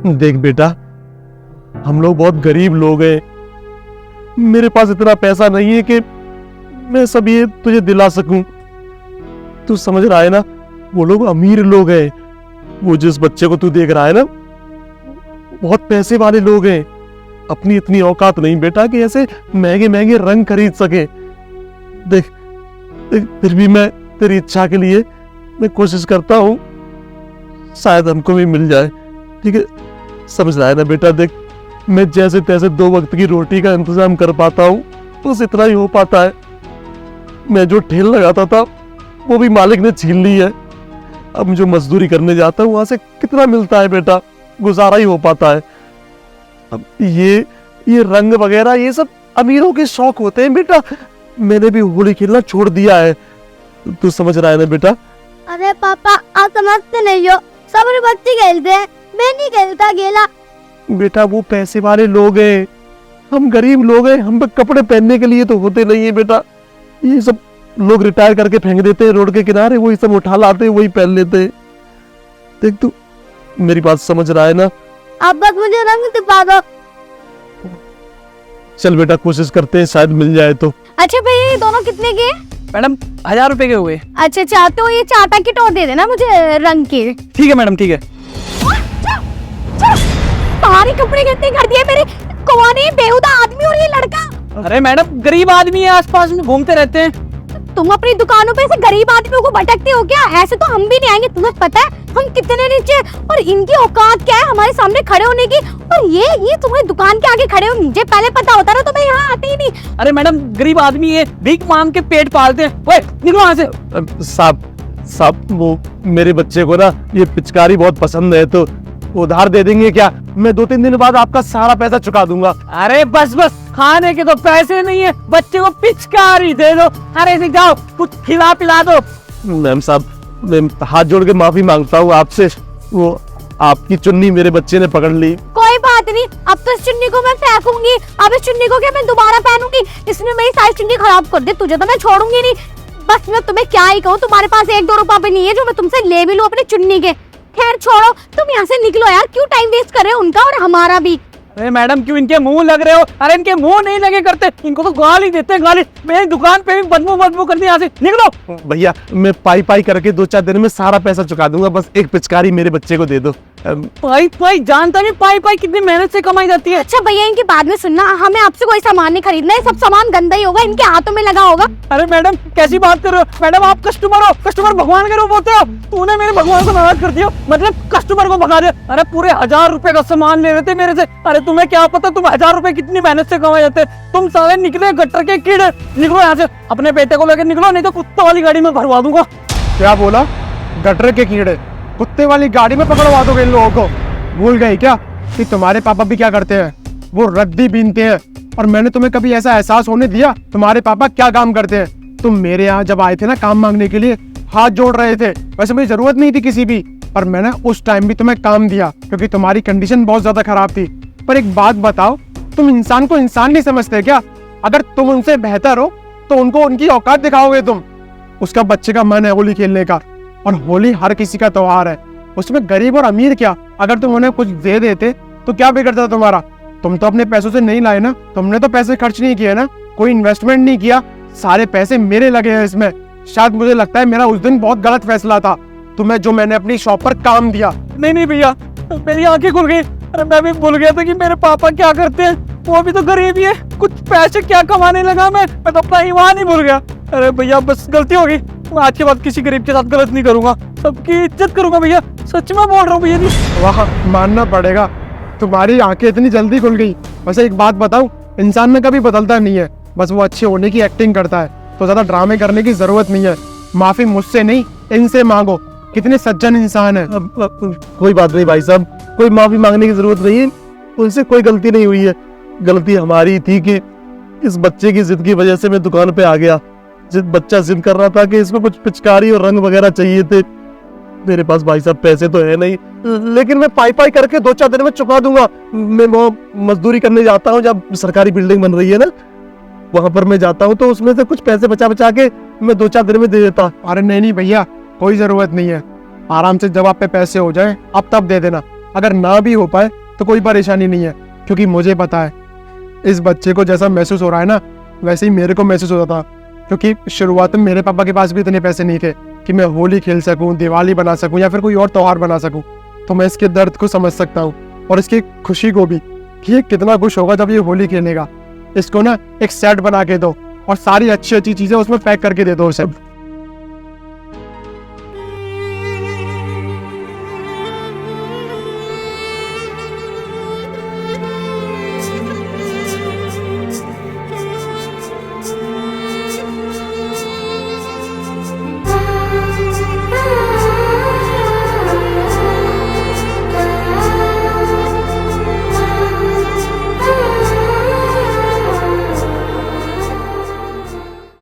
देख बेटा, हम लोग बहुत गरीब लोग हैं। मेरे पास इतना पैसा नहीं है कि मैं सब ये तुझे दिला सकूं। तू समझ रहा है ना, वो लोग अमीर लोग हैं। वो जिस बच्चे को तू देख रहा है ना, बहुत पैसे वाले लोग हैं। अपनी इतनी औकात नहीं बेटा कि ऐसे महंगे महंगे रंग खरीद सके। देख, फिर भी मैं तेरी इच्छा के लिए मैं कोशिश करता हूँ, शायद हमको भी मिल जाए। ठीक है, समझ रहा है ना बेटा। देख, मैं जैसे तैसे 2 वक्त की रोटी का इंतजाम कर पाता हूँ, बस इतना ही हो पाता है। मैं जो ठेल लगाता था वो भी मालिक ने छीन ली है। अब जो मजदूरी करने जाता हूँ वहां से कितना मिलता है बेटा, गुजारा ही हो पाता है। अब ये रंग वगैरह ये सब अमीरों के शौक होते हैं बेटा। मैंने भी होली खेलना छोड़ दिया है। तू समझ रहा है ना बेटा। अरे पापा, आप समझते नहीं हो, सब बच्चे खेलते हैं, मैं नहीं खेलता गेला। बेटा वो पैसे वाले लोग हैं, हम गरीब लोग हैं। हम पे कपड़े पहनने के लिए तो होते नहीं है बेटा। ये सब लोग रिटायर करके फेंक देते हैं रोड के किनारे, वही सब उठा लाते हैं, वही पहन लेते हैं। देख, तू मेरी बात समझ रहा है ना। अब बस मुझे रंग दिखा दो। चल बेटा, कोशिश करते हैं, शायद मिल जाए तो। अच्छा भैया, ये दोनों कितने के? मैडम 1000 रुपए के हुए। अच्छा, तो ये चाटा किट और दे देना मुझे रंग के। ठीक है मैडम, ठीक है। सारे कपड़े गंदे कर दिए मेरे। कौन है बेहुदा आदमी और ये लड़का? अरे मैडम, गरीब आदमी है, आसपास में घूमते रहते हैं। तुम अपनी दुकानों पे ऐसे गरीब आदमियों को भटकते हो क्या? ऐसे तो हम भी नहीं आएंगे। तुम्हें पता है हम कितने नीचे, और इनकी औकात क्या है हमारे सामने खड़े होने की। और ये तुम्हारी दुकान के आगे खड़े हो, मुझे पहले पता होता ना तो मैं यहाँ आती ही नहीं। अरे मैडम, गरीब आदमी है, भीख मांग के पेट पालते हैं। ओए, निकलो यहाँ से। साहब, वो मेरे बच्चे को ना ये पिचकारी बहुत पसंद है, तो उधार दे देंगे क्या? मैं 2-3 दिन बाद आपका सारा पैसा चुका दूंगा। अरे बस, खाने के तो पैसे नहीं है, बच्चे को पिचकारी दे दो। अरे से जाओ, कुछ खिला पिला दो। मैम साहब, मैं हाथ जोड़ के माफी मांगता हूँ आपसे। वो आपकी चुन्नी मेरे बच्चे ने पकड़ ली। कोई बात नहीं, अब तो इस चुन्नी को मैं फेंकूंगी। अब इस चुन्नी को क्या मैं दोबारा पहनूंगी? इसने मेरी सारी चुन्नी खराब कर दी, तुझे तो मैं छोड़ूंगी नहीं। बस मैं तुम्हें क्या ही कहूँ, तुम्हारे पास 1-2 रुपया भी नहीं है जो मैं तुमसे ले भी लूं अपनी चुन्नी के। खैर छोड़ो, तुम यहाँ से निकलो यार, क्यों टाइम वेस्ट कर रहे हो उनका और हमारा भी। अरे मैडम, क्यों इनके मुंह लग रहे हो? अरे इनके मुंह नहीं लगे करते, इनको तो गाली देते हैं, गाली। मेरी दुकान पे भी बदबू करती है, यहाँ से निकलो। भैया, मैं पाई करके 2-4 दिन में सारा पैसा चुका दूंगा। बस एक पिचकारी मेरे बच्चे को दे दो। पाई जानता नहीं पाई कितनी मेहनत से कमाई जाती है। अच्छा भैया, इनकी बाद में सुनना, हमें आपसे कोई सामान नहीं खरीदना है। सब सामान गंदा ही होगा, इनके हाथों में लगा होगा। अरे मैडम, कैसी बात कर रहे हो? मैडम, आप कस्टमर हो, कस्टमर भगवान के रूप होते हो। तूने मेरे भगवान को नाराज कर दिया, मतलब कस्टमर को भगा दिया। अरे पूरे 1000 रुपए का सामान ले रहे थे मेरे से। अरे तुम्हें क्या पता, तुम 1000 रुपए कितनी मेहनत से कमाए जाते। तुम सारे निकले गटर के कीड़े। निकलो यहाँ से, अपने बेटे को लेकर निकलो, नहीं तो कुत्ता वाली गाड़ी में भरवा दूंगा। क्या बोला? गटर के कीड़े? कुत्ते वाली गाड़ी में पकड़वा दोगे इन लोगों को? भूल गई क्या कि तुम्हारे पापा भी क्या करते हैं? वो रद्दी बीनते हैं। और मैंने तुम्हें कभी ऐसा एहसास होने दिया तुम्हारे पापा क्या काम करते हैं? तुम मेरे यहाँ जब आए थे ना काम मांगने के लिए, हाथ जोड़ रहे थे। वैसे मुझे जरूरत नहीं थी किसी भी, पर मैंने उस टाइम भी तुम्हें काम दिया क्योंकि तुम्हारी कंडीशन बहुत ज्यादा खराब थी। पर एक बात बताओ, तुम इंसान को इंसान नहीं समझते क्या? अगर तुम उनसे बेहतर हो तो उनको उनकी औकात दिखाओगे तुम। उसका बच्चे का मन है होली खेलने का, और होली हर किसी का त्योहार है। उसमें गरीब और अमीर क्या, अगर तुम उन्हें कुछ दे देते तो क्या बिगड़ता तुम्हारा? तुम तो अपने पैसों से नहीं लाए ना, तुमने तो पैसे खर्च नहीं किए ना, कोई इन्वेस्टमेंट नहीं किया। सारे पैसे मेरे लगे हैं इसमें। शायद मुझे लगता है मेरा उस दिन बहुत गलत फैसला था तुम्हें, जो मैंने अपनी शॉप पर काम दिया। नहीं भैया, मेरी आंखें खुल गई। अरे मैं भी भूल गया था कि मेरे पापा क्या करते हैं। वो भी तो गरीब ही है, कुछ पैसे क्या कमाने लगा मैं तो अपना ईमान ही भूल गया। अरे भैया, बस गलती हो गई। मैं आज के बाद किसी गरीब के साथ गलत नहीं करूंगा, सबकी इज्जत करूंगा भैया। सच में बोल रहा हूँ भैया जी। वाह, मानना पड़ेगा, तुम्हारी आंखें इतनी जल्दी खुल गई। वैसे एक बात बताऊं, इंसान में कभी बदलता नहीं है, बस वो अच्छे होने की एक्टिंग करता है। तो ज्यादा ड्रामे करने की जरूरत नहीं है। माफी मुझसे नहीं, इनसे मांगो। कितने सज्जन इंसान है। कोई बात नहीं भाई साहब, कोई माफी मांगने की जरूरत नहीं है। उनसे कोई गलती नहीं हुई है। गलती हमारी थी कि इस बच्चे की जिद की वजह से मैं दुकान पे आ गया। बच्चा जिद कर रहा था कि इसमें कुछ पिचकारी और रंग वगैरह चाहिए थे। मेरे पास भाई साहब पैसे तो है नहीं, लेकिन मैं पाई करके 2-4 दिन में चुका दूंगा। मैं वो मजदूरी करने जाता हूँ, जब सरकारी बिल्डिंग बन रही है ना, वहां पर मैं जाता हूँ, तो उसमें से कुछ पैसे बचा के मैं 2-4 दिन में दे देता। अरे नहीं भैया, कोई जरूरत नहीं है। आराम से जब आप पे पैसे हो जाए अब तब दे देना। अगर ना भी हो पाए तो कोई परेशानी नहीं है, क्योंकि मुझे पता है इस बच्चे को जैसा महसूस हो रहा है ना, वैसे ही मेरे को महसूस होता था। क्योंकि शुरुआत में मेरे पापा के पास भी इतने पैसे नहीं थे कि मैं होली खेल सकूं, दिवाली बना सकूं या फिर कोई और त्योहार बना सकूं। तो मैं इसके दर्द को समझ सकता हूँ और इसकी खुशी को भी, कि ये कितना खुश होगा जब ये होली खेलेगा। इसको ना एक सेट बना के दो और सारी अच्छी अच्छी चीजें उसमें पैक करके दे दो उसे।